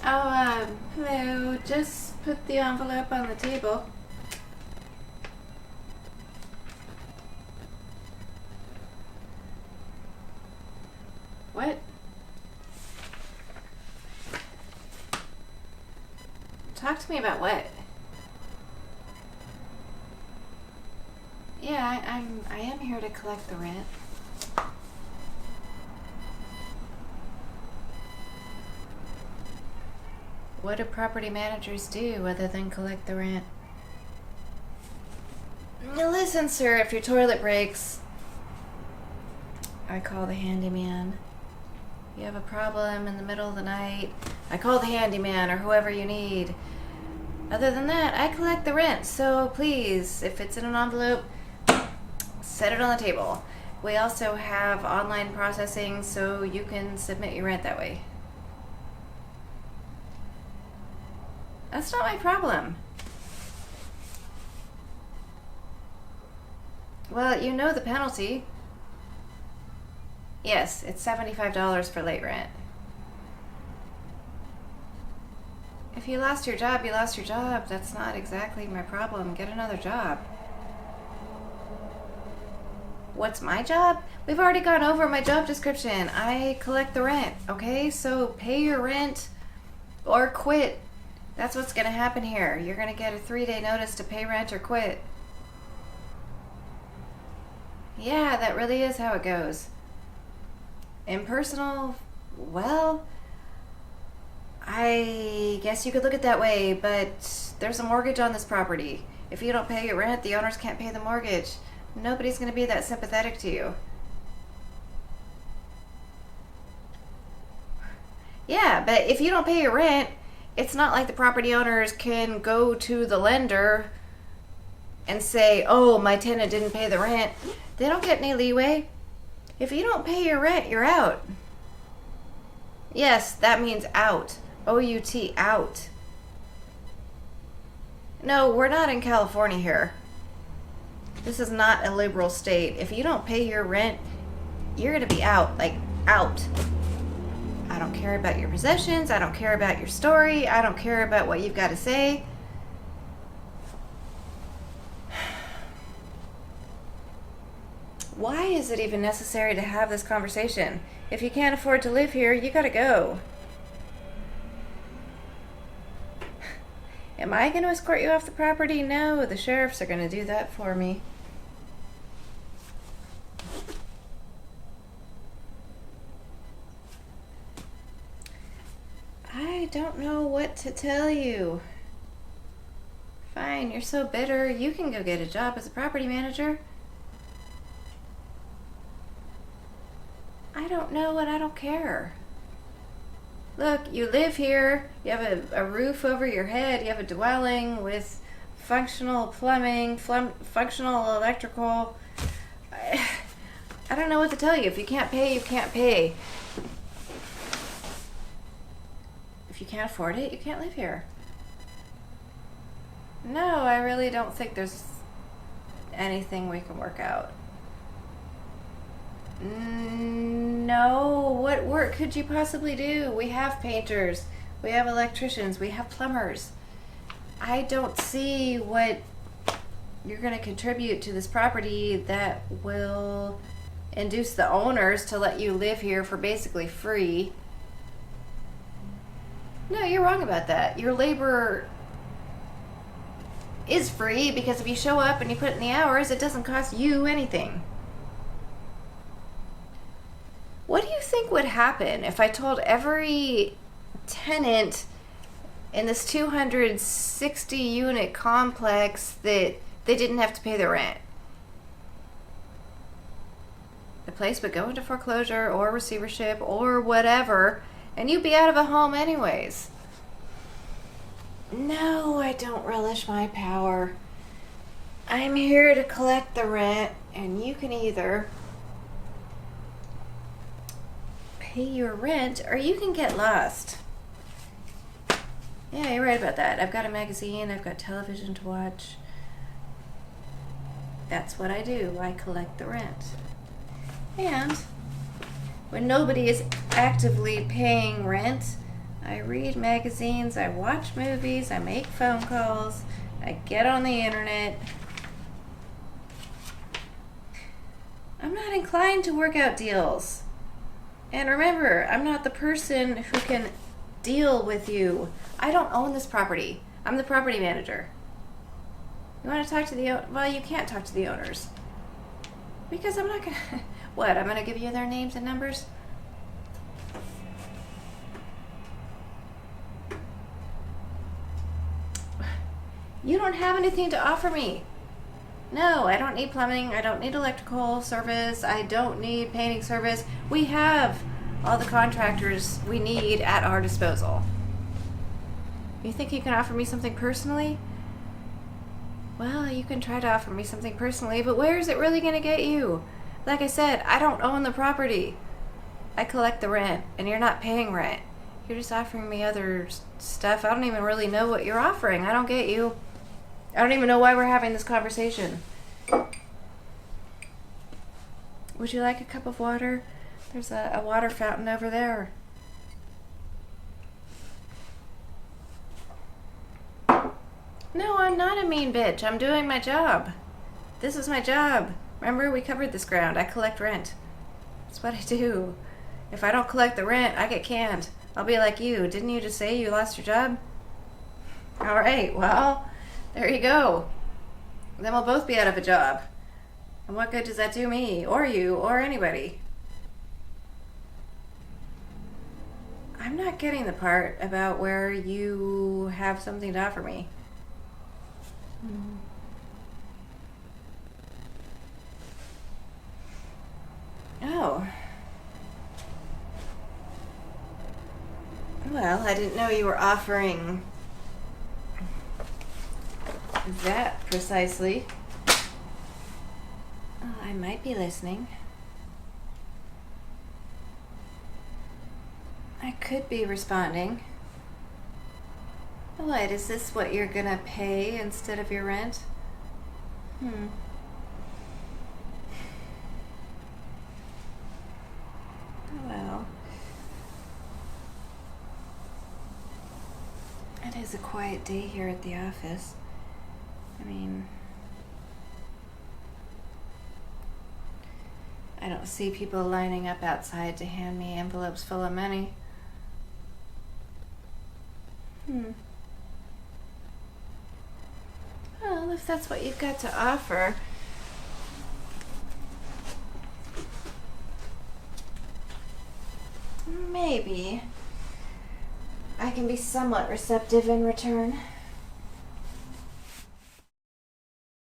Hello. Just put the envelope on the table. What? Talk to me about what? Yeah, I am here to collect the rent. What do property managers do other than collect the rent? Now listen, sir, if your toilet breaks, I call the handyman. You have a problem in the middle of the night, I call the handyman or whoever you need. Other than that, I collect the rent, so please, if it's in an envelope, set it on the table. We also have online processing, so you can submit your rent that way. That's not my problem. Well, you know the penalty. Yes, it's $75 for late rent. If you lost your job, you lost your job. That's not exactly my problem. Get another job. What's my job? We've already gone over my job description. I collect the rent, okay? So pay your rent or quit. That's what's gonna happen here. You're gonna get a 3-day notice to pay rent or quit. Yeah, that really is how it goes. Impersonal, well, I guess you could look at it that way, but there's a mortgage on this property. If you don't pay your rent, the owners can't pay the mortgage. Nobody's gonna be that sympathetic to you. Yeah, but if you don't pay your rent, it's not like the property owners can go to the lender and say, oh, my tenant didn't pay the rent. They don't get any leeway. If you don't pay your rent, you're out. Yes, that means out. O-U-T, out. No, we're not in California here. This is not a liberal state. If you don't pay your rent, you're gonna be out, like out. I don't care about your possessions. I don't care about your story. I don't care about what you've got to say. Why is it even necessary to have this conversation? If you can't afford to live here, you gotta go. Am I going to escort you off the property? No, the sheriffs are going to do that for me. I don't know what to tell you. Fine, you're so bitter. You can go get a job as a property manager. I don't know and I don't care. Look, you live here. You have a roof over your head. You have a dwelling with functional plumbing, functional electrical. I don't know what to tell you. If you can't pay, you can't pay. If you can't afford it, you can't live here. No, I really don't think there's anything we can work out. No, what work could you possibly do? We have painters, we have electricians, we have plumbers. I don't see what you're going to contribute to this property that will induce the owners to let you live here for basically free. No, you're wrong about that. Your labor is free because if you show up and you put in the hours, it doesn't cost you anything. What do you think would happen if I told every tenant in this 260 unit complex that they didn't have to pay the rent? The place would go into foreclosure or receivership or whatever, and you'd be out of a home anyways. No, I don't relish my power. I'm here to collect the rent, and you can either pay your rent or you can get lost. Yeah, you're right about that. I've got a magazine, I've got television to watch. That's what I do. I collect the rent. And when nobody is actively paying rent, I read magazines, I watch movies, I make phone calls, I get on the internet. I'm not inclined to work out deals. And remember, I'm not the person who can deal with you. I don't own this property. I'm the property manager. You want to talk to the well, you can't talk to the owners. Because I'm not going to... What, I'm going to give you their names and numbers? You don't have anything to offer me. No, I don't need plumbing. I don't need electrical service. I don't need painting service. We have all the contractors we need at our disposal. You think you can offer me something personally? Well, you can try to offer me something personally, but where is it really going to get you? Like I said, I don't own the property. I collect the rent, and you're not paying rent. You're just offering me other stuff. I don't even really know what you're offering. I don't get you. I don't even know why we're having this conversation. Would you like a cup of water? There's a water fountain over there. No, I'm not a mean bitch. I'm doing my job. This is my job. Remember, we covered this ground. I collect rent. That's what I do. If I don't collect the rent, I get canned. I'll be like you. Didn't you just say you lost your job? All right, well... There you go. Then we'll both be out of a job. And what good does that do me, or you, or anybody? I'm not getting the part about where you have something to offer me. Oh. Well, I didn't know you were offering... that precisely. Oh, I might be listening. I could be responding. What, is this what you're gonna pay instead of your rent? Well, it is a quiet day here at the office. I mean, I don't see people lining up outside to hand me envelopes full of money. Well, if that's what you've got to offer. Maybe I can be somewhat receptive in return.